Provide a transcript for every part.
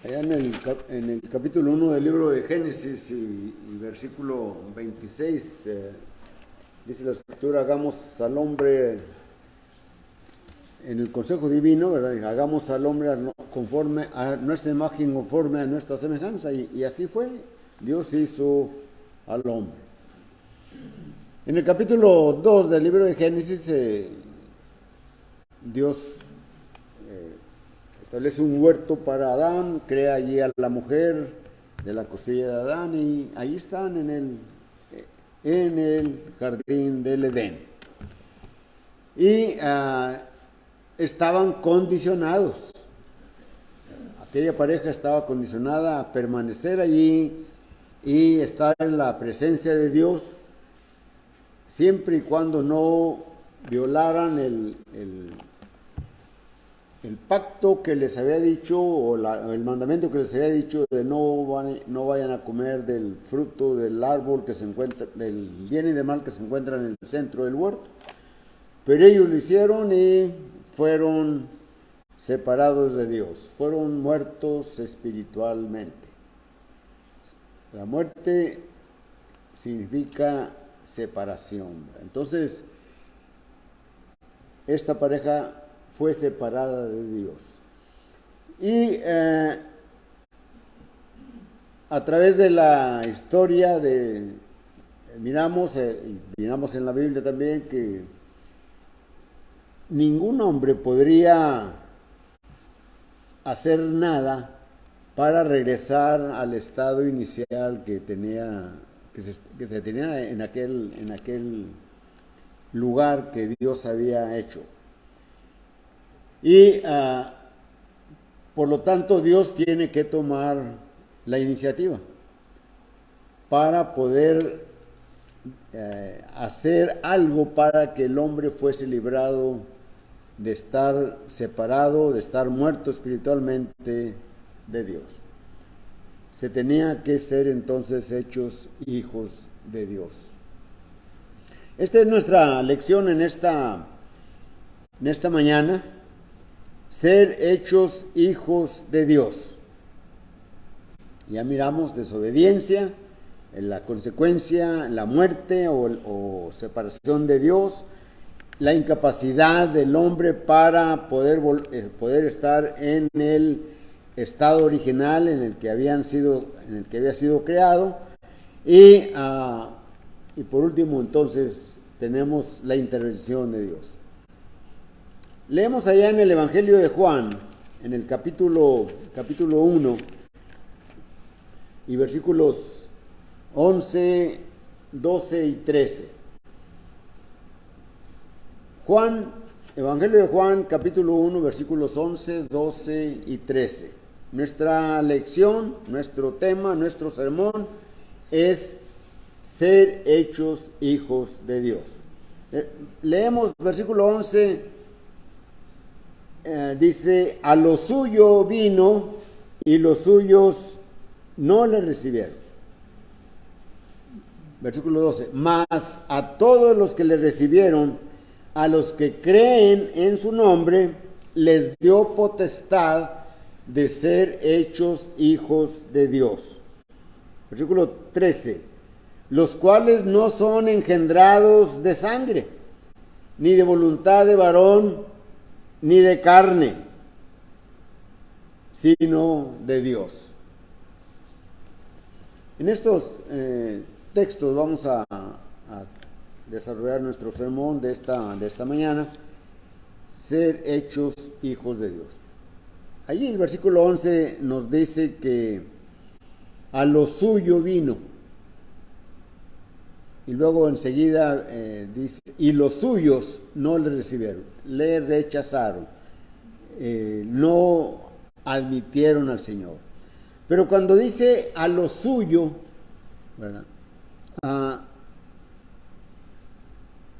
Allá en el capítulo 1 del libro de Génesis y versículo 26, dice la escritura, hagamos al hombre, en el consejo divino, ¿verdad? Hagamos al hombre conforme a nuestra imagen, conforme a nuestra semejanza. Y así fue, Dios hizo al hombre. En el capítulo 2 del libro de Génesis, Dios establece un huerto para Adán, crea allí a la mujer de la costilla de Adán y ahí están en el jardín del Edén. Y estaban condicionados. Aquella pareja estaba condicionada a permanecer allí y estar en la presencia de Dios siempre y cuando no violaran el pacto que les había dicho o el mandamiento que les había dicho de no vayan a comer del fruto del árbol que se encuentra, del bien y del mal que se encuentra en el centro del huerto. Pero ellos lo hicieron y fueron separados de Dios, fueron muertos espiritualmente. La muerte significa separación. Entonces, esta pareja fue separada de Dios. Y a través de la historia miramos en la Biblia también que ningún hombre podría hacer nada para regresar al estado inicial que se tenía en aquel lugar que Dios había hecho. Y por lo tanto Dios tiene que tomar la iniciativa para poder hacer algo para que el hombre fuese librado de estar separado, de estar muerto espiritualmente de Dios. Se tenía que ser entonces hechos hijos de Dios. Esta es nuestra lección en esta mañana. Ser hechos hijos de Dios. Ya miramos desobediencia, la consecuencia, la muerte o separación de Dios, la incapacidad del hombre para poder estar en el estado original en el que había sido creado y por último entonces tenemos la intervención de Dios. Leemos allá en el Evangelio de Juan, en el capítulo 1 y versículos 11, 12 y 13. Evangelio de Juan, capítulo 1, versículos 11, 12 y 13. Nuestra lección, nuestro tema, nuestro sermón es ser hechos hijos de Dios. Leemos versículo 11. Dice, a lo suyo vino y los suyos no le recibieron. Versículo 12, mas a todos los que le recibieron, a los que creen en su nombre, les dio potestad de ser hechos hijos de Dios. Versículo 13, los cuales no son engendrados de sangre, ni de voluntad de varón, ni de carne, sino de Dios. En estos textos vamos a desarrollar nuestro sermón de esta mañana, ser hechos hijos de Dios. Allí el versículo 11 nos dice que a lo suyo vino. Y luego enseguida dice, y los suyos no le recibieron, le rechazaron, no admitieron al Señor. Pero cuando dice a lo suyo, ¿verdad?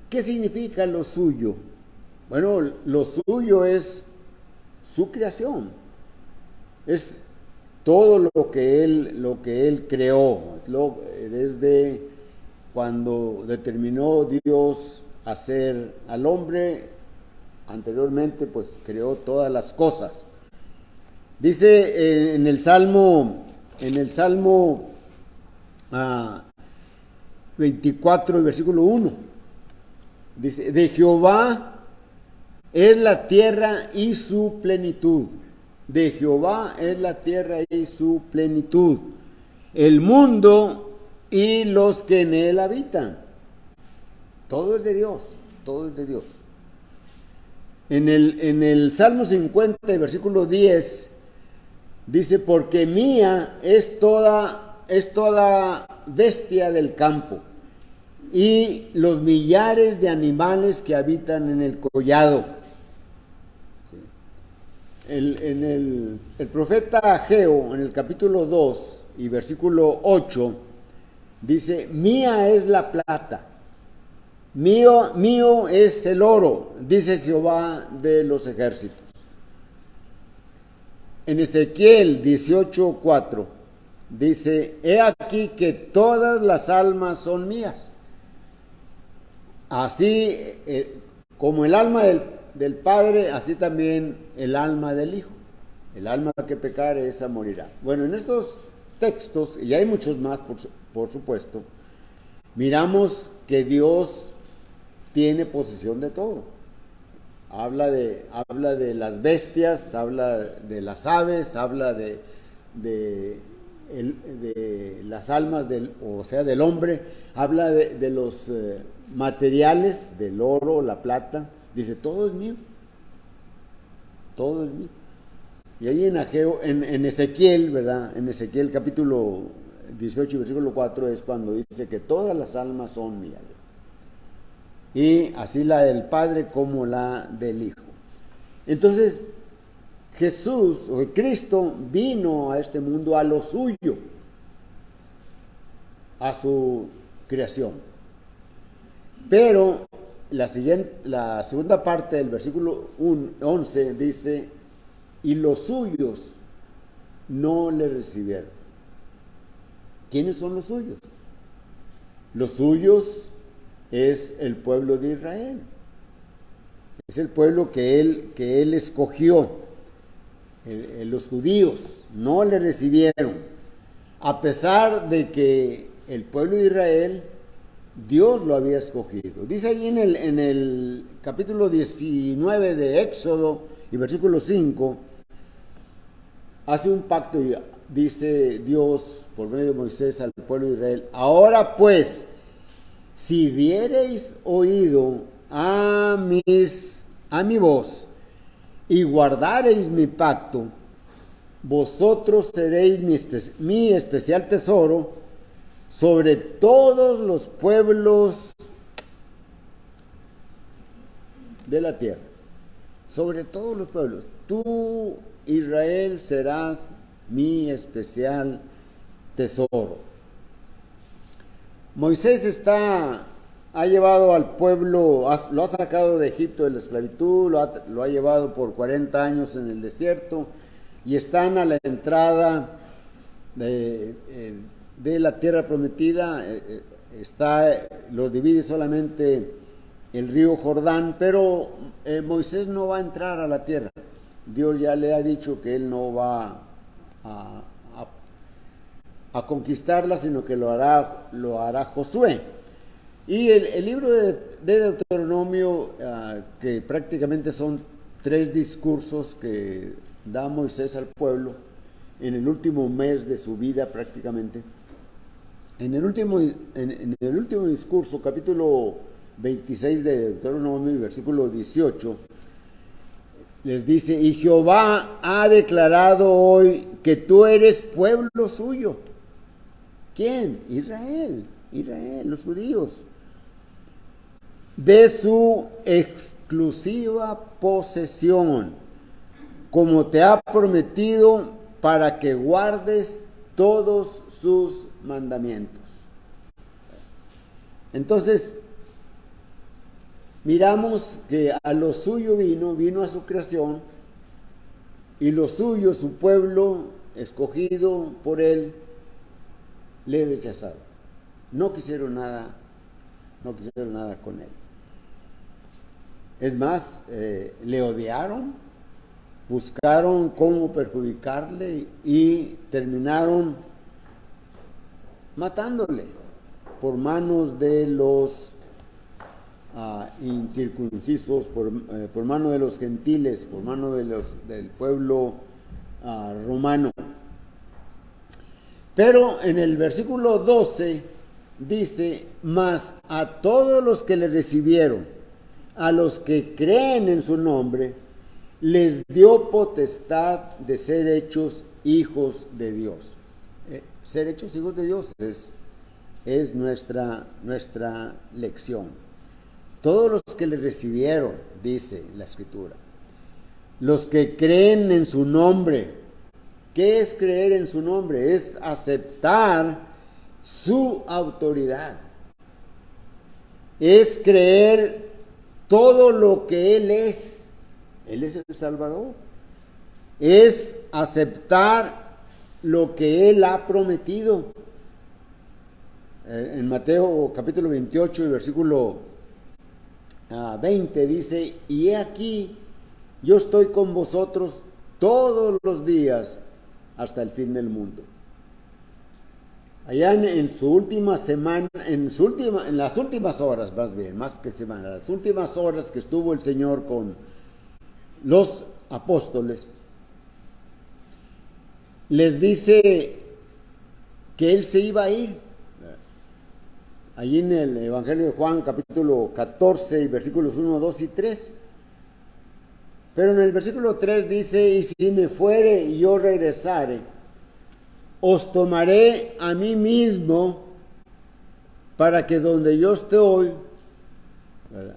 ¿Qué significa lo suyo? Bueno, lo suyo es su creación, es todo lo que él creó, desde cuando determinó Dios hacer al hombre, anteriormente pues creó todas las cosas. Dice en el Salmo 24, versículo 1, dice, de Jehová es la tierra y su plenitud. De Jehová es la tierra y su plenitud, el mundo y los que en él habitan. Todo es de Dios, todo es de Dios. En el Salmo 50, versículo 10, dice, porque mía es toda bestia del campo y los millares de animales que habitan en el collado. El profeta Ageo, en el capítulo 2 y versículo 8, dice, mía es la plata, mío es el oro, dice Jehová de los ejércitos. En Ezequiel 18:4 dice, he aquí que todas las almas son mías. Así como el alma del Padre, así también el alma del Hijo. El alma que pecare, esa morirá. Bueno, en estos textos, y hay muchos más, por supuesto, miramos que Dios tiene posesión de todo. Habla de las bestias, habla de las aves, habla de las almas del hombre, habla de los materiales, del oro, la plata. Dice, todo es mío. Todo es mío. Y ahí en Ezequiel, ¿verdad? En Ezequiel capítulo 18, versículo 4 es cuando dice que todas las almas son mías. Y así la del Padre como la del Hijo. Entonces, Jesús o Cristo vino a este mundo a lo suyo, a su creación. Pero la segunda parte del versículo 11 dice, y los suyos no le recibieron. ¿Quiénes son los suyos? Los suyos es el pueblo de Israel. Es el pueblo que él escogió. Los judíos no le recibieron. A pesar de que el pueblo de Israel, Dios lo había escogido. Dice ahí en el capítulo 19 de Éxodo y versículo 5, hace un pacto y dice Dios por medio de Moisés al pueblo de Israel, ahora pues, si diereis oído a mi voz y guardareis mi pacto, vosotros seréis mi especial tesoro sobre todos los pueblos de la tierra. Sobre todos los pueblos. Tú, Israel, serás mi especial tesoro. Moisés ha llevado al pueblo, lo ha sacado de Egipto de la esclavitud, lo ha llevado por 40 años en el desierto y están a la entrada de la tierra prometida. Los divide solamente el río Jordán, pero Moisés no va a entrar a la tierra. Dios ya le ha dicho que él no va a conquistarla, sino que lo hará Josué. Y el libro de Deuteronomio, que prácticamente son 3 discursos que da Moisés al pueblo en el último mes de su vida prácticamente. En el último discurso, capítulo 26 de Deuteronomio, versículo 18, les dice, y Jehová ha declarado hoy que tú eres pueblo suyo. ¿Quién? Israel, los judíos. De su exclusiva posesión, como te ha prometido, para que guardes todos sus mandamientos. Entonces, miramos que a lo suyo vino a su creación, y lo suyo, su pueblo, escogido por él, le rechazaron. No quisieron nada con él. Es más, le odiaron, buscaron cómo perjudicarle y terminaron matándole por manos de los incircuncisos, por mano de los gentiles, por mano del pueblo romano. Pero en el versículo 12 dice: mas a todos los que le recibieron, a los que creen en su nombre, les dio potestad de ser hechos hijos de Dios. Ser hechos hijos de Dios es nuestra lección. Todos los que le recibieron, dice la Escritura, los que creen en su nombre. ¿Qué es creer en su nombre? Es aceptar su autoridad. Es creer todo lo que Él es. Él es el Salvador. Es aceptar lo que Él ha prometido. En Mateo capítulo 28 y versículo 20 dice: y he aquí, yo estoy con vosotros todos los días hasta el fin del mundo. Allá en su última semana, en las últimas horas, más bien, más que semana, las últimas horas que estuvo el Señor con los apóstoles, les dice que Él se iba a ir. Allí en el Evangelio de Juan, capítulo 14, y versículos 1, 2 y 3. Pero en el versículo 3 dice: y si me fuere y yo regresare, os tomaré a mí mismo, para que donde yo estoy, ¿verdad?,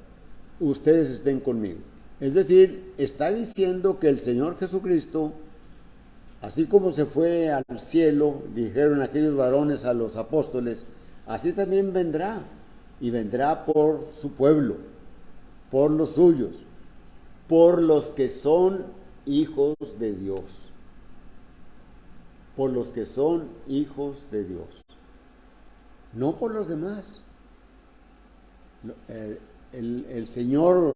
ustedes estén conmigo. Es decir, está diciendo que el Señor Jesucristo, así como se fue al cielo, dijeron aquellos varones a los apóstoles, así también vendrá, y vendrá por su pueblo, por los suyos, por los que son hijos de Dios, por los que son hijos de Dios, no por los demás. El Señor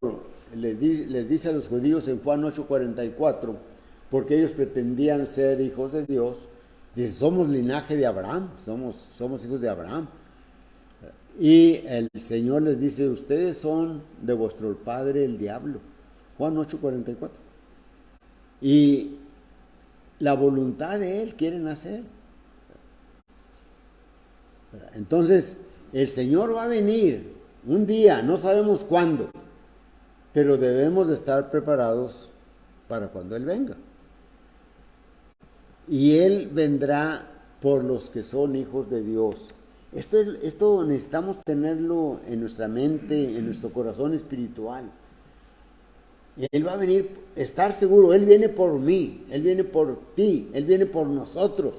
les dice a los judíos en Juan 8:44, porque ellos pretendían ser hijos de Dios, dice: somos linaje de Abraham, somos hijos de Abraham. Y el Señor les dice: ustedes son de vuestro padre el diablo. Juan 8:44. Y la voluntad de Él quieren hacer. Entonces, el Señor va a venir un día, no sabemos cuándo, pero debemos de estar preparados para cuando Él venga. Y Él vendrá por los que son hijos de Dios. Esto necesitamos tenerlo en nuestra mente, en nuestro corazón espiritual. Él va a venir, estar seguro, Él viene por mí, Él viene por ti, Él viene por nosotros.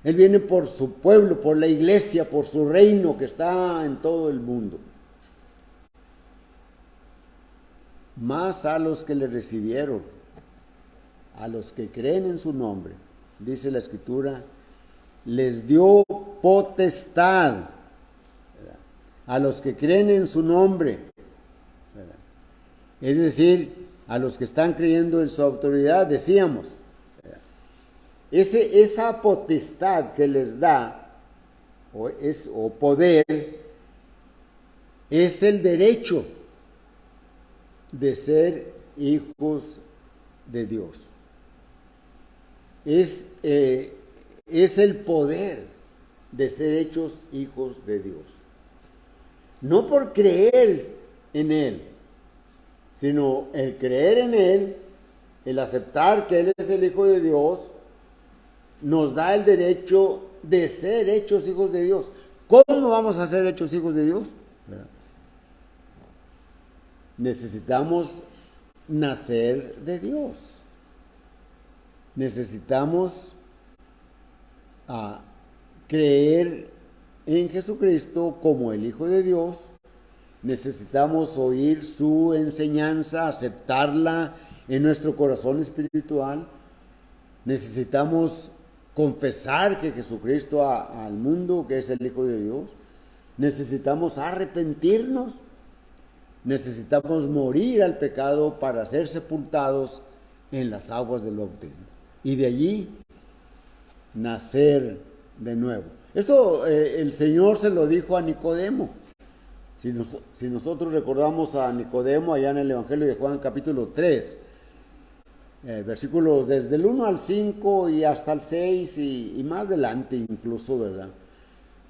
Él viene por su pueblo, por la iglesia, por su reino que está en todo el mundo. Más a los que le recibieron, a los que creen en su nombre, dice la Escritura, les dio potestad, ¿verdad?, a los que creen en su nombre, ¿verdad?, es decir, a los que están creyendo en su autoridad, decíamos, ¿verdad?, esa potestad que les da, o poder, es el derecho de ser hijos de Dios. Es el poder de ser hechos hijos de Dios. No por creer en Él, sino el creer en Él, el aceptar que Él es el Hijo de Dios, nos da el derecho de ser hechos hijos de Dios. ¿Cómo vamos a ser hechos hijos de Dios? ¿Verdad? Necesitamos nacer de Dios. Necesitamos creer en Jesucristo como el Hijo de Dios. Necesitamos oír su enseñanza, aceptarla en nuestro corazón espiritual. Necesitamos confesar que Jesucristo al mundo, que es el Hijo de Dios. Necesitamos arrepentirnos. Necesitamos morir al pecado para ser sepultados en las aguas del bautismo. Y de allí nacer de nuevo. Esto el Señor se lo dijo a Nicodemo. Si nosotros recordamos a Nicodemo allá en el Evangelio de Juan capítulo 3, versículos desde el 1 al 5 y hasta el 6 y más adelante incluso, ¿verdad?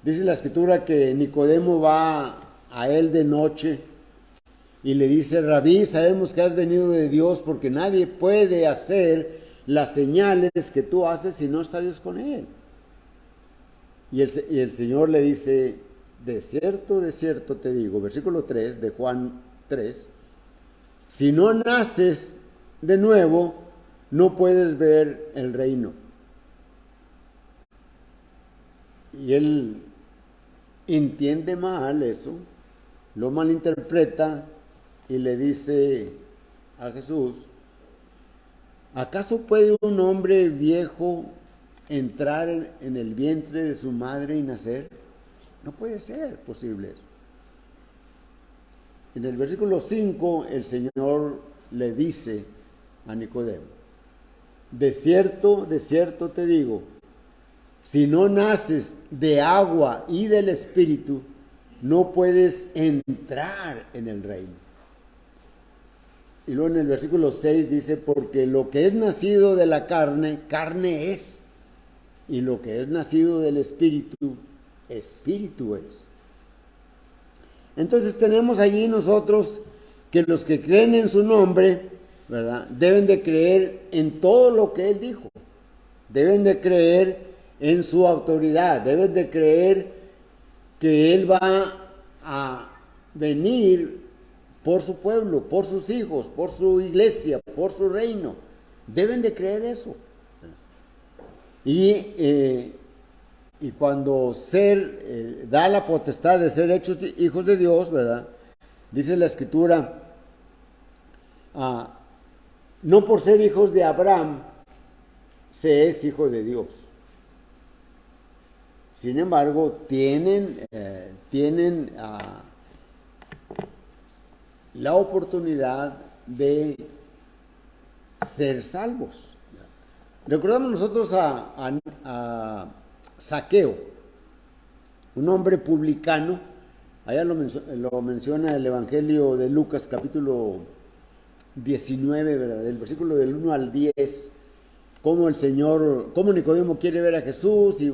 Dice la Escritura que Nicodemo va a él de noche y le dice: Rabí, sabemos que has venido de Dios, porque nadie puede hacer las señales que tú haces si no está Dios con él. Y el Señor le dice: de cierto te digo, versículo 3 de Juan 3, si no naces de nuevo, no puedes ver el reino. Y él entiende mal eso, lo malinterpreta y le dice a Jesús: ¿acaso puede un hombre viejo entrar en el vientre de su madre y nacer? No puede ser posible eso. En el versículo 5 el Señor le dice a Nicodemo: de cierto te digo, si no naces de agua y del Espíritu, no puedes entrar en el reino. Y luego en el versículo 6 dice: porque lo que es nacido de la carne, carne es, y lo que es nacido del Espíritu, Espíritu es. Entonces tenemos allí nosotros que los que creen en su nombre, ¿verdad?, deben de creer en todo lo que Él dijo. Deben de creer en su autoridad. Deben de creer que Él va a venir por su pueblo, por sus hijos, por su iglesia, por su reino. Deben de creer eso. Y cuando da la potestad de ser hechos hijos de Dios, ¿verdad?, dice la Escritura, no por ser hijos de Abraham se es hijo de Dios. Sin embargo, tienen la oportunidad de ser salvos. Recordamos nosotros a Zaqueo, un hombre publicano. Allá lo menciona el Evangelio de Lucas capítulo 19, ¿verdad?, del versículo del 1 al 10, cómo Nicodemo quiere ver a Jesús y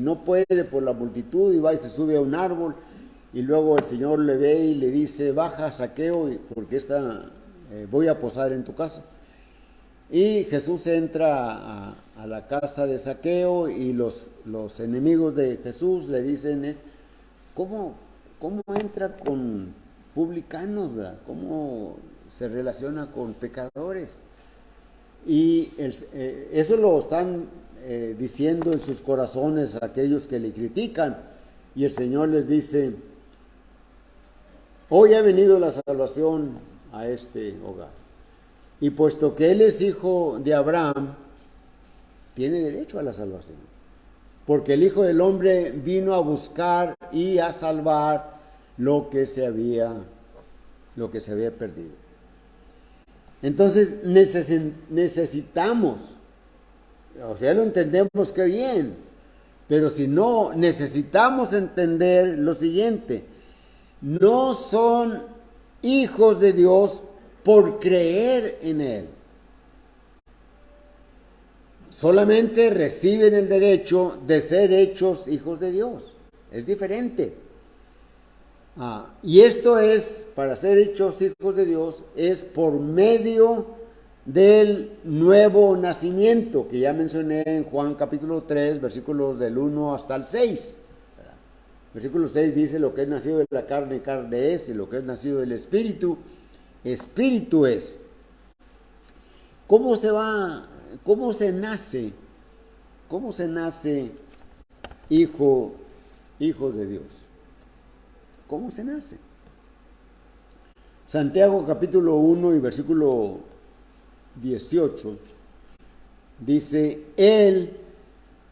no puede por la multitud, y va y se sube a un árbol, y luego el Señor le ve y le dice: baja, Zaqueo, porque voy a posar en tu casa. Y Jesús entra a la casa de Zaqueo, y los enemigos de Jesús le dicen: ¿cómo entra con publicanos, ¿verdad? ¿Cómo se relaciona con pecadores? Y eso lo están diciendo en sus corazones aquellos que le critican. Y el Señor les dice: hoy ha venido la salvación a este hogar. Y puesto que él es hijo de Abraham, tiene derecho a la salvación. Porque el Hijo del Hombre vino a buscar y a salvar lo que se había perdido. Entonces necesitamos, o sea, lo entendemos que bien, pero si no, necesitamos entender lo siguiente: no son hijos de Dios por creer en Él. Solamente reciben el derecho de ser hechos hijos de Dios. Es diferente. Y esto es, para ser hechos hijos de Dios, es por medio del nuevo nacimiento, que ya mencioné en Juan capítulo 3, versículos del 1 hasta el 6. Versículo 6 dice: lo que es nacido de la carne, carne es, y lo que es nacido del Espíritu, Espíritu es. ¿Cómo se nace? ¿Cómo se nace hijo de Dios? ¿Cómo se nace? Santiago capítulo 1 y versículo 18 dice: Él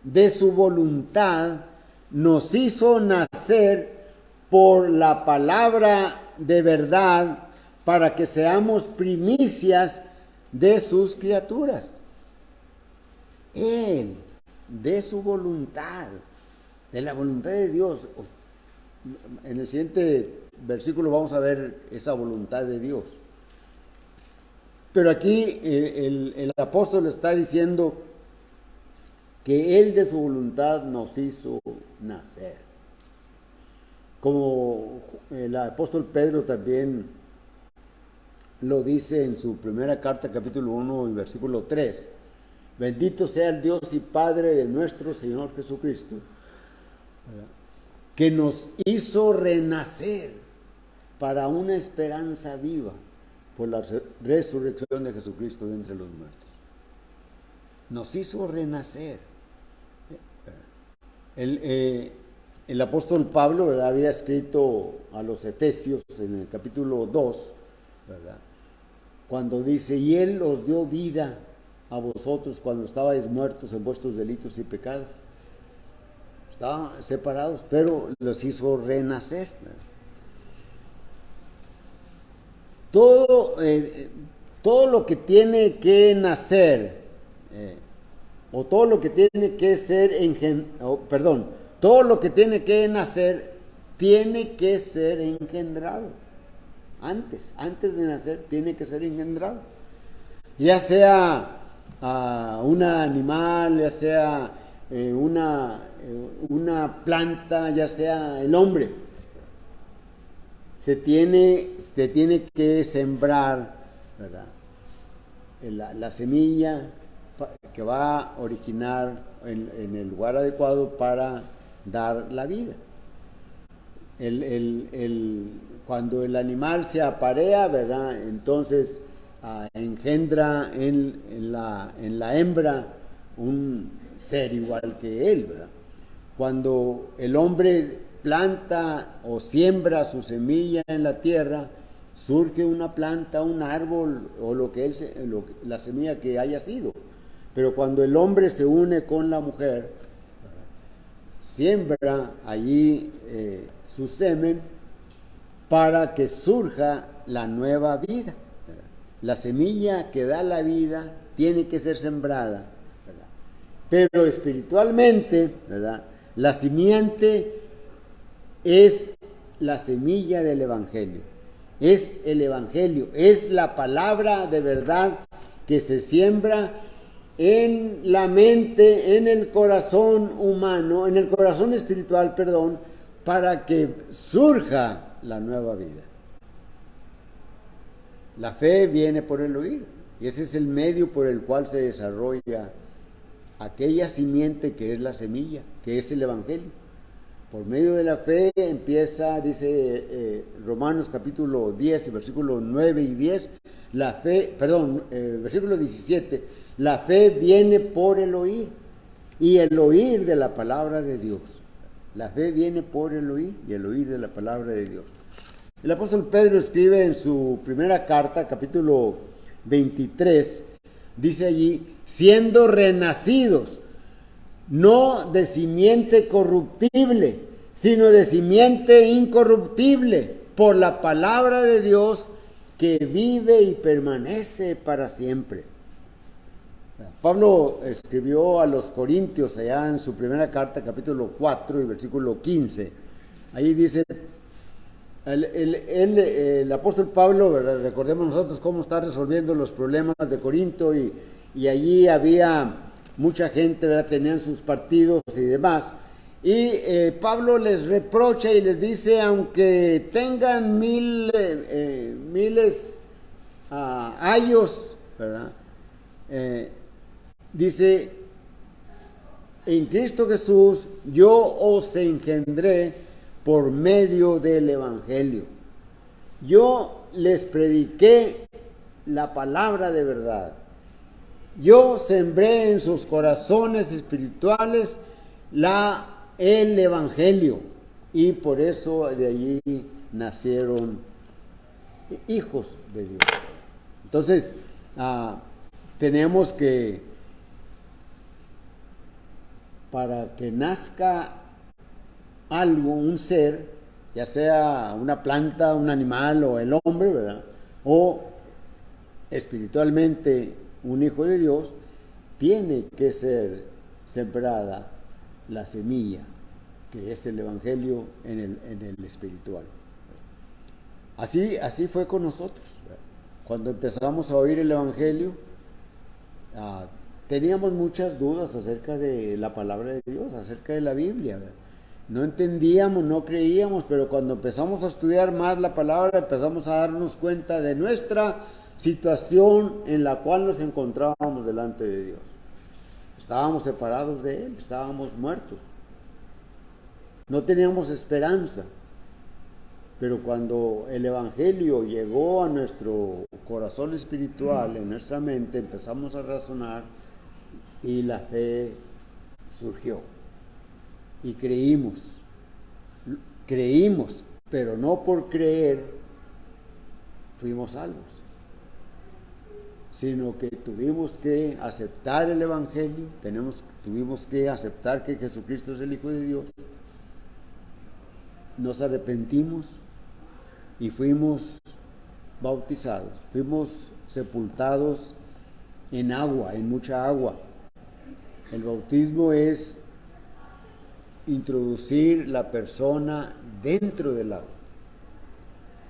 de su voluntad nos hizo nacer por la palabra de verdad, para que seamos primicias de sus criaturas. Él, de su voluntad, de la voluntad de Dios. En el siguiente versículo vamos a ver esa voluntad de Dios. Pero aquí el apóstol está diciendo que Él de su voluntad nos hizo nacer. Como el apóstol Pedro también lo dice en su primera carta, capítulo 1, y versículo 3. Bendito sea el Dios y Padre de nuestro Señor Jesucristo, que nos hizo renacer para una esperanza viva por la resurrección de Jesucristo de entre los muertos. Nos hizo renacer. El apóstol Pablo, ¿verdad?, había escrito a los Efesios en el capítulo 2, ¿verdad?, cuando dice: y Él os dio vida a vosotros cuando estabais muertos en vuestros delitos y pecados. Estaban separados, pero los hizo renacer. Todo lo que tiene que nacer, o todo lo que tiene que ser todo lo que tiene que nacer tiene que ser engendrado. Antes de nacer tiene que ser engendrado. Ya sea un animal, ya sea una planta, ya sea el hombre. Se tiene que sembrar, ¿verdad?, la semilla que va a originar en el lugar adecuado para dar la vida. Cuando el animal se aparea, ¿verdad?, entonces engendra en la hembra un ser igual que él, ¿verdad? Cuando el hombre planta o siembra su semilla en la tierra, surge una planta, un árbol o la semilla que haya sido. Pero cuando el hombre se une con la mujer, siembra allí su semen para que surja la nueva vida. La semilla que da la vida tiene que ser sembrada, ¿verdad? Pero espiritualmente, ¿verdad?, la simiente es la semilla del Evangelio. Es el Evangelio, es la palabra de verdad que se siembra en la mente, en el corazón humano, en el corazón espiritual, para que surja la nueva vida. La fe viene por el oír, y ese es el medio por el cual se desarrolla aquella simiente que es la semilla, que es el Evangelio. Por medio de la fe empieza, dice Romanos capítulo 10, versículos 9 y 10, versículo 17, la fe viene por el oír, y el oír de la palabra de Dios. La fe viene por el oír, y el oír de la palabra de Dios. El apóstol Pedro escribe en su primera carta, capítulo 23, dice allí: siendo renacidos, no de simiente corruptible, sino de simiente incorruptible, por la palabra de Dios que vive y permanece para siempre. Pablo escribió a los Corintios allá en su primera carta, capítulo 4 y versículo 15. Ahí dice, el apóstol Pablo, ¿verdad?, recordemos nosotros cómo está resolviendo los problemas de Corinto, y allí había mucha gente, ¿verdad?, tenían sus partidos y demás, y Pablo les reprocha y les dice: aunque tengan miles ayos, ¿verdad?, dice: en Cristo Jesús yo os engendré por medio del Evangelio. Yo les prediqué la palabra de verdad. Yo sembré en sus corazones espirituales el Evangelio, y por eso de allí nacieron hijos de Dios. Entonces, tenemos que, para que nazca algo, un ser, ya sea una planta, un animal o el hombre, ¿verdad?, o espiritualmente un hijo de Dios, tiene que ser sembrada la semilla, que es el Evangelio en el espiritual. Así fue con nosotros. Cuando empezamos a oír el Evangelio, teníamos muchas dudas acerca de la palabra de Dios, acerca de la Biblia. No entendíamos, no creíamos, pero cuando empezamos a estudiar más la palabra, empezamos a darnos cuenta de nuestra situación en la cual nos encontrábamos delante de Dios. Estábamos separados de Él, estábamos muertos. No teníamos esperanza. Pero cuando el Evangelio llegó a nuestro corazón espiritual, en nuestra mente, empezamos a razonar y la fe surgió. Y creímos, pero no por creer fuimos salvos, sino que tuvimos que aceptar el Evangelio, tuvimos que aceptar que Jesucristo es el Hijo de Dios, nos arrepentimos y fuimos bautizados, fuimos sepultados en agua, en mucha agua. El bautismo es introducir la persona dentro del agua.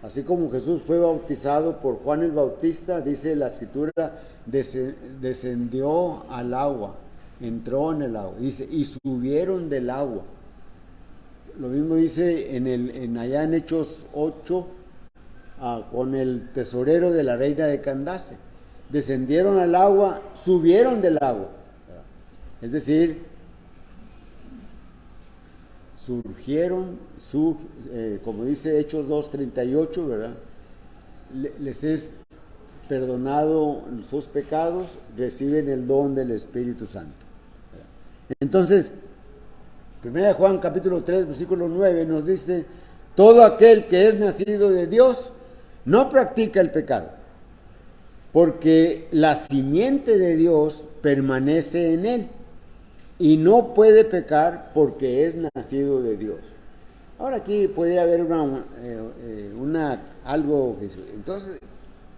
Así como Jesús fue bautizado por Juan el Bautista, dice la Escritura, descendió al agua, entró en el agua, dice, y subieron del agua. Lo mismo dice allá en Hechos 8, con el tesorero de la reina de Candace. Descendieron al agua, subieron del agua. Es decir, surgieron, como dice Hechos 2:38, ¿verdad? Les es perdonado sus pecados, reciben el don del Espíritu Santo. Entonces, 1 Juan capítulo 3, versículo 9 nos dice, todo aquel que es nacido de Dios no practica el pecado, porque la simiente de Dios permanece en él y no puede pecar porque es nacido de Dios. Ahora aquí puede haber algo, entonces,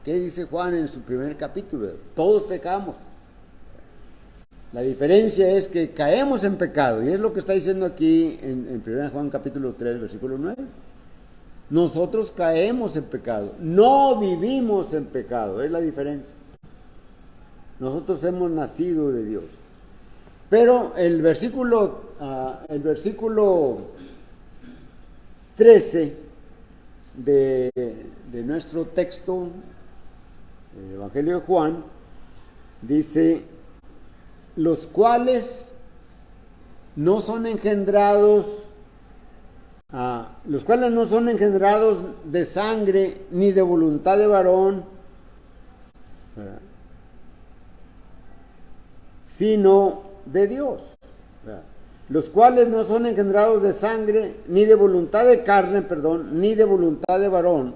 ¿qué dice Juan en su primer capítulo? Todos pecamos. La diferencia es que caemos en pecado, y es lo que está diciendo aquí en 1 Juan capítulo 3, versículo 9. Nosotros caemos en pecado, no vivimos en pecado, es la diferencia. Nosotros hemos nacido de Dios. Pero el versículo 13 de nuestro texto, el Evangelio de Juan, dice, los cuales no son engendrados de sangre ni de voluntad de varón, ¿verdad?, sino de Dios, ¿verdad? Los cuales no son engendrados de sangre ni de voluntad de carne, ni de voluntad de varón,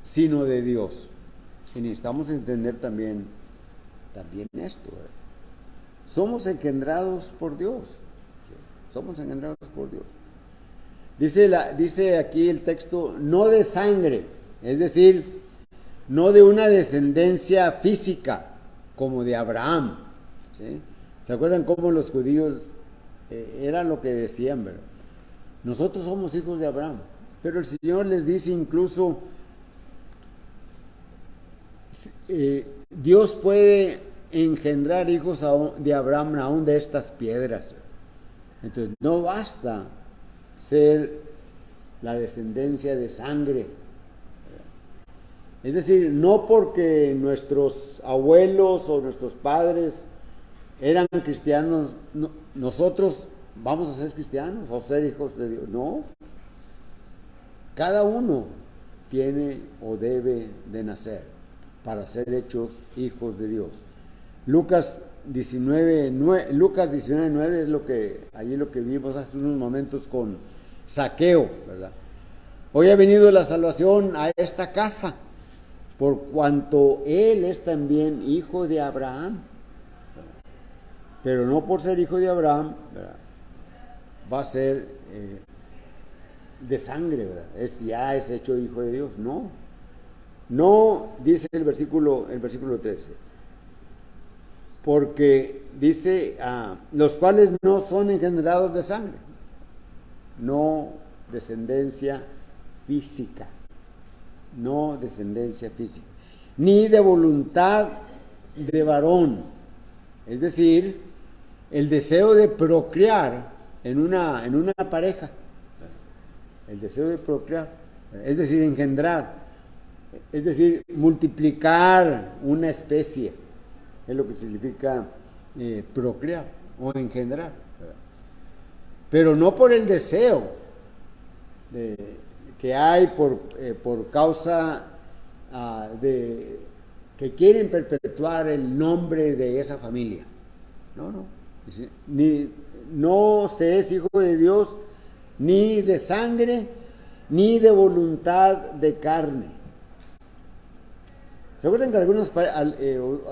sino de Dios. Y necesitamos entender también esto, ¿verdad? Somos engendrados por Dios. Somos engendrados por Dios. Dice aquí el texto, no de sangre, es decir, no de una descendencia física como de Abraham, ¿sí? ¿Se acuerdan cómo los judíos eran lo que decían, ¿verdad? Nosotros somos hijos de Abraham, pero el Señor les dice incluso, Dios puede engendrar hijos de Abraham aún de estas piedras. Entonces no basta ser la descendencia de sangre. Es decir, no porque nuestros abuelos o nuestros padres eran cristianos, nosotros vamos a ser cristianos o ser hijos de Dios. No. Cada uno tiene o debe de nacer para ser hechos hijos de Dios. Lucas 19:9 es lo que vimos hace unos momentos con Zaqueo, ¿verdad? Hoy ha venido la salvación a esta casa, por cuanto él es también hijo de Abraham, ¿verdad? Pero no por ser hijo de Abraham, ¿verdad?, va a ser de sangre, ¿verdad? Ya es hecho hijo de Dios, no. No, dice el versículo 13, porque dice, los cuales no son engendrados de sangre, no descendencia física, no descendencia física, ni de voluntad de varón, es decir, el deseo de procrear en una pareja, el deseo de procrear, es decir, engendrar, es decir, multiplicar una especie, es lo que significa procrear o engendrar, pero no por el deseo que hay por causa de que quieren perpetuar el nombre de esa familia. No. No se es hijo de Dios ni de sangre, ni de voluntad de carne. ¿Se acuerdan que algunas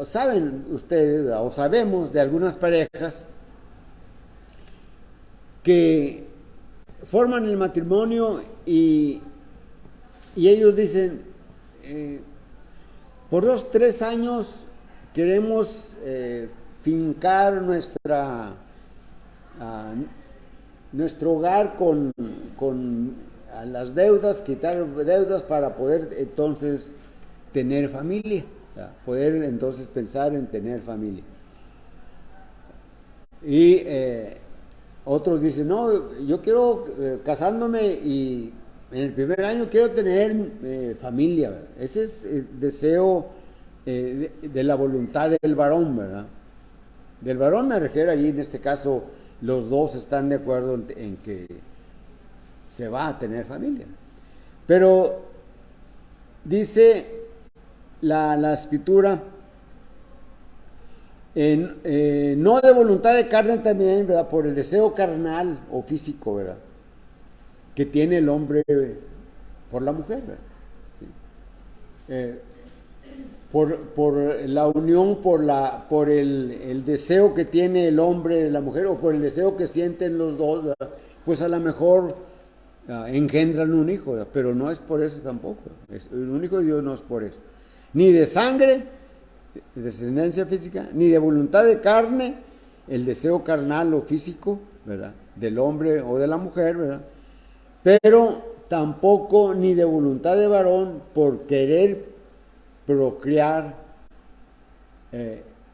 saben ustedes o sabemos de algunas parejas que forman el matrimonio y ellos dicen, por 2-3 años queremos fincar nuestro hogar con las deudas, quitar deudas para poder entonces tener familia, poder entonces pensar en tener familia. Y otros dicen, no, yo quiero casándome y en el primer año quiero tener familia, ¿verdad? Ese es el deseo de la voluntad del varón, ¿verdad? Del varón me refiero allí, en este caso, los dos están de acuerdo en que se va a tener familia. Pero dice la escritura, no de voluntad de carne también, ¿verdad? Por el deseo carnal o físico, ¿verdad? Que tiene el hombre por la mujer, ¿verdad? Sí. Por la unión, por el deseo que tiene el hombre de la mujer, o por el deseo que sienten los dos, ¿verdad? Pues a lo mejor engendran un hijo, ¿verdad? Pero no es por eso tampoco. El único de Dios no es por eso. Ni de sangre, de descendencia física, ni de voluntad de carne, el deseo carnal o físico, ¿verdad? Del hombre o de la mujer, ¿verdad? Pero tampoco ni de voluntad de varón por querer procrear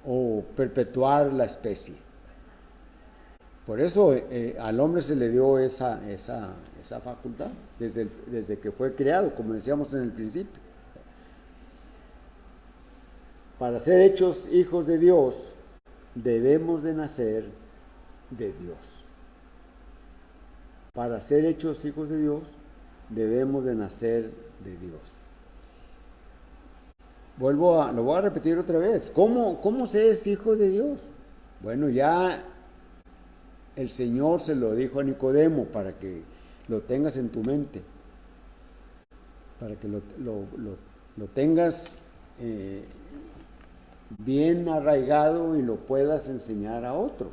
o perpetuar la especie. Por eso al hombre se le dio esa facultad desde que fue creado, como decíamos en el principio. Para ser hechos hijos de Dios, debemos de nacer de Dios. Para ser hechos hijos de Dios, debemos de nacer de Dios. Lo voy a repetir otra vez. ¿Cómo se es hijo de Dios? Bueno, ya el Señor se lo dijo a Nicodemo para que lo tengas en tu mente, para que lo tengas bien arraigado y lo puedas enseñar a otros.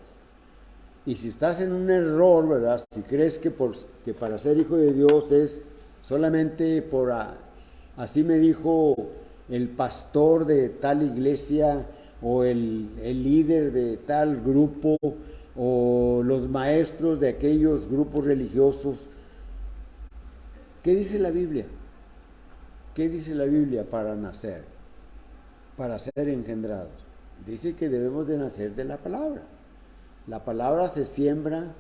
Y si estás en un error, ¿verdad? Si crees que para ser hijo de Dios es solamente así me dijo el pastor de tal iglesia o el líder de tal grupo o los maestros de aquellos grupos religiosos. ¿Qué dice la Biblia? ¿Qué dice la Biblia para nacer? Para ser engendrados. Dice que debemos de nacer de la palabra. La palabra se siembra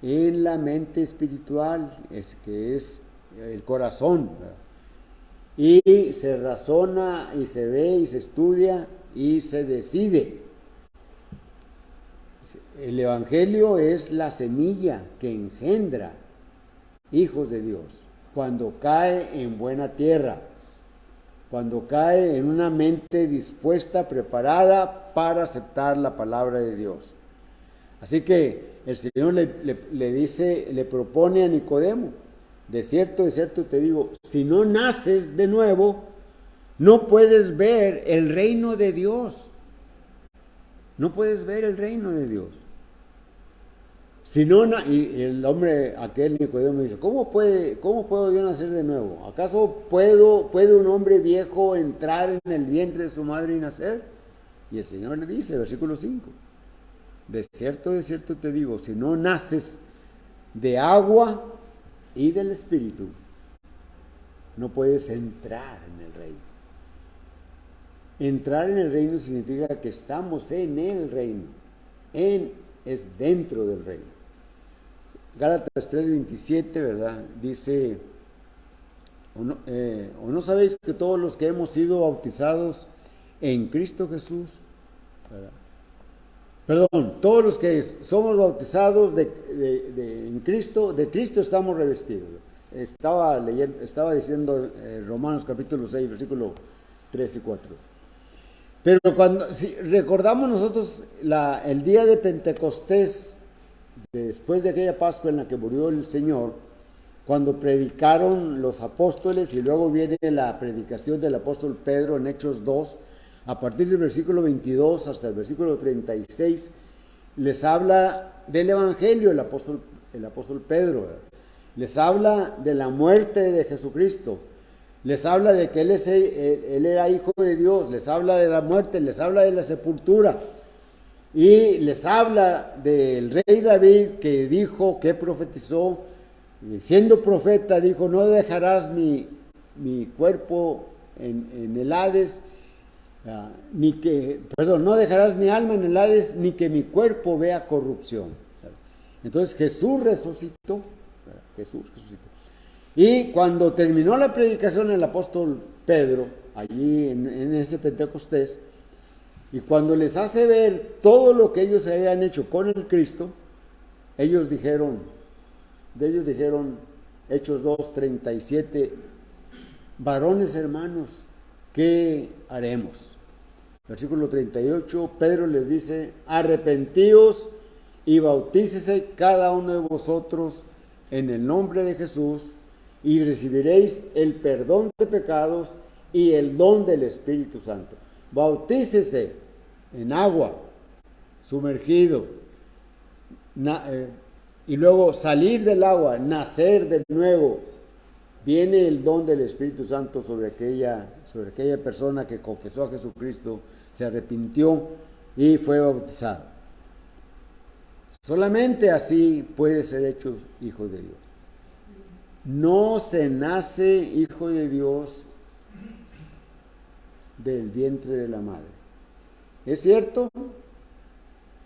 en la mente espiritual, que es el corazón, ¿verdad? Y se razona y se ve y se estudia y se decide. El Evangelio es la semilla que engendra hijos de Dios cuando cae en buena tierra, cuando cae en una mente dispuesta, preparada para aceptar la palabra de Dios. Así que el Señor le propone a Nicodemo, de cierto te digo, si no naces de nuevo, no puedes ver el reino de Dios. No puedes ver el reino de Dios. Si no, y el hombre, aquel Nicodemo dice, ¿cómo puedo yo nacer de nuevo? ¿Acaso puede un hombre viejo entrar en el vientre de su madre y nacer? Y el Señor le dice, versículo 5, de cierto te digo, si no naces de agua y del Espíritu, no puedes entrar en el reino. Entrar en el reino significa que estamos en el reino. Es dentro del reino. Gálatas 3:27, ¿verdad? Dice, ¿o no sabéis que todos los que hemos sido bautizados en Cristo Jesús, ¿verdad? Perdón, todos los que somos bautizados en Cristo, de Cristo estamos revestidos. Estaba diciendo Romanos capítulo 6, versículo 3 y 4. Pero si recordamos nosotros el día de Pentecostés, después de aquella Pascua en la que murió el Señor, cuando predicaron los apóstoles, y luego viene la predicación del apóstol Pedro en Hechos 2, a partir del versículo 22 hasta el versículo 36, les habla del Evangelio el apóstol Pedro, les habla de la muerte de Jesucristo, les habla de que él era hijo de Dios, les habla de la muerte, les habla de la sepultura, y les habla del rey David que dijo, que profetizó, siendo profeta, dijo, no dejarás mi cuerpo en el Hades, no dejarás mi alma en el Hades, ni que mi cuerpo vea corrupción. Entonces Jesús resucitó. Y cuando terminó la predicación el apóstol Pedro, allí en ese Pentecostés, y cuando les hace ver todo lo que ellos habían hecho con el Cristo, ellos dijeron, Hechos 2:37, varones hermanos, ¿qué haremos? Versículo 38, Pedro les dice, arrepentíos y bautícese cada uno de vosotros en el nombre de Jesús y recibiréis el perdón de pecados y el don del Espíritu Santo. Bautícese en agua, sumergido, y luego salir del agua, nacer de nuevo. Viene el don del Espíritu Santo sobre aquella persona que confesó a Jesucristo, se arrepintió y fue bautizado. Solamente así puede ser hecho hijo de Dios. No se nace hijo de Dios del vientre de la madre. Es cierto,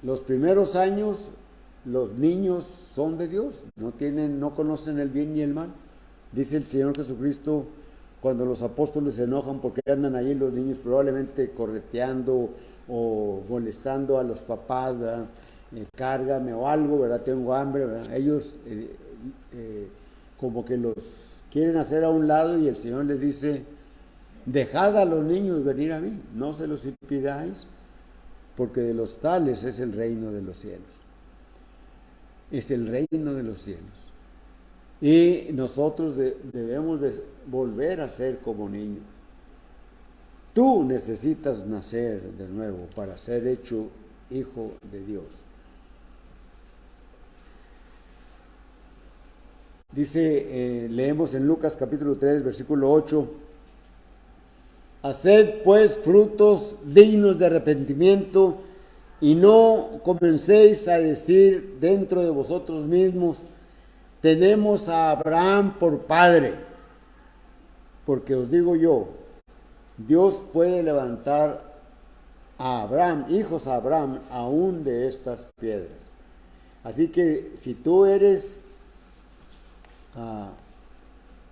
los primeros años los niños son de Dios, no conocen el bien ni el mal. Dice el Señor Jesucristo, cuando los apóstoles se enojan porque andan ahí los niños probablemente correteando o molestando a los papás, ¿verdad? Cárgame o algo, ¿verdad? Tengo hambre, ¿verdad? Ellos como que los quieren hacer a un lado y el Señor les dice, dejad a los niños venir a mí, no se los impidáis, porque de los tales es el reino de los cielos. Es el reino de los cielos. Y nosotros debemos de volver a ser como niños. Tú necesitas nacer de nuevo para ser hecho hijo de Dios. Dice, leemos en Lucas capítulo 3, versículo 8, haced pues frutos dignos de arrepentimiento y no comencéis a decir dentro de vosotros mismos, tenemos a Abraham por padre, porque os digo yo, Dios puede levantar a Abraham, hijos a Abraham, aún de estas piedras. Así que si tú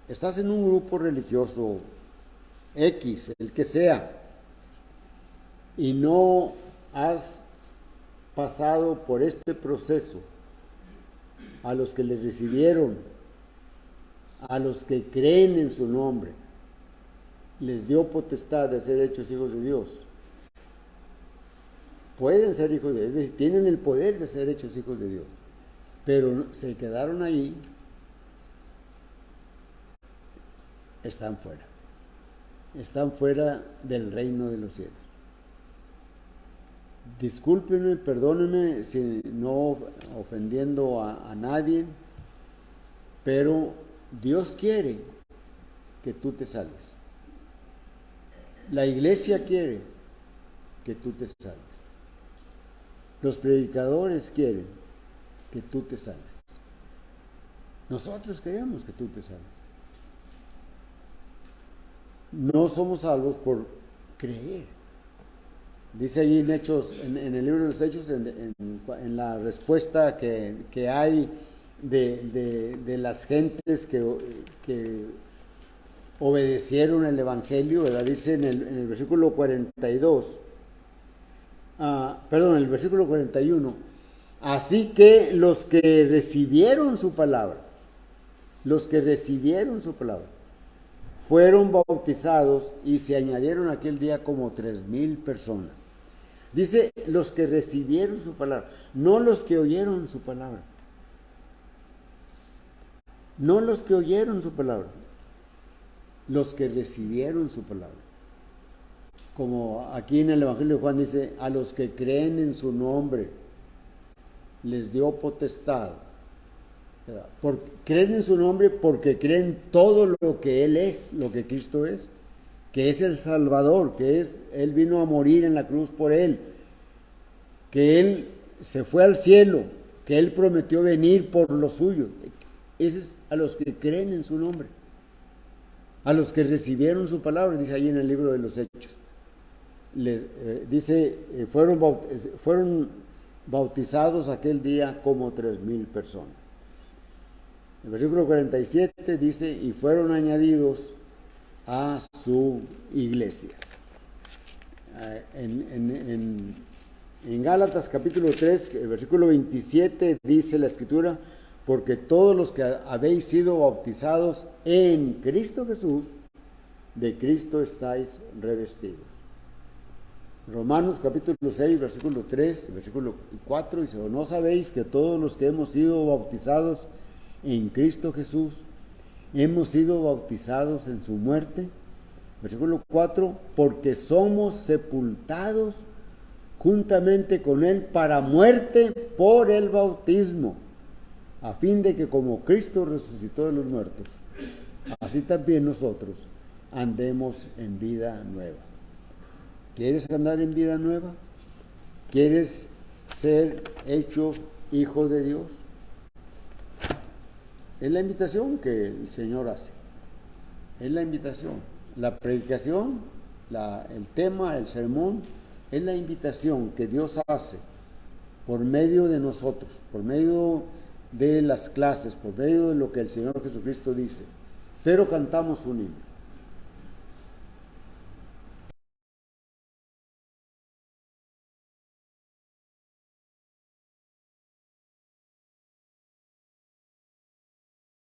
estás en un grupo religioso X, el que sea, y no has pasado por este proceso, a los que le recibieron, a los que creen en su nombre, les dio potestad de ser hechos hijos de Dios. Pueden ser hijos de Dios, es decir, tienen el poder de ser hechos hijos de Dios, pero se quedaron ahí, están fuera del reino de los cielos. Discúlpenme, perdónenme si no ofendiendo a nadie, pero Dios quiere que tú te salves. La iglesia quiere que tú te salves. Los predicadores quieren que tú te salves. Nosotros queremos que tú te salves. No somos salvos por creer. Dice allí en Hechos, en el libro de los Hechos, en la respuesta que hay de las gentes que obedecieron el Evangelio, ¿verdad? Dice en el versículo 42, en el versículo 41, así que los que recibieron su palabra, fueron bautizados y se añadieron aquel día como 3,000 personas. Dice los que recibieron su palabra, no los que oyeron su palabra. No los que oyeron su palabra, los que recibieron su palabra. Como aquí en el Evangelio de Juan dice, a los que creen en su nombre, les dio potestad. Creen en su nombre porque creen todo lo que Él es, lo que Cristo es, que es el Salvador, Él vino a morir en la cruz por Él, que Él se fue al cielo, que Él prometió venir por los suyos. Ese es a los que creen en su nombre, a los que recibieron su palabra, dice ahí en el libro de los Hechos. Fueron bautizados aquel día como 3,000 personas. El versículo 47 dice, y fueron añadidos a su iglesia. En Gálatas capítulo 3, el versículo 27 dice la Escritura, porque todos los que habéis sido bautizados en Cristo Jesús, de Cristo estáis revestidos. Romanos capítulo 6, versículo 3, versículo 4, dice, ¿no sabéis que todos los que hemos sido bautizados en Cristo Jesús, hemos sido bautizados en su muerte? Versículo 4, porque somos sepultados juntamente con Él para muerte por el bautismo, a fin de que como Cristo resucitó de los muertos, así también nosotros andemos en vida nueva. ¿Quieres andar en vida nueva? ¿Quieres ser hecho hijo de Dios? Es la invitación que el Señor hace. Es la invitación. La predicación, el tema, el sermón, es la invitación que Dios hace por medio de nosotros, por medio de las clases, por medio de lo que el Señor Jesucristo dice. Pero cantamos un himno.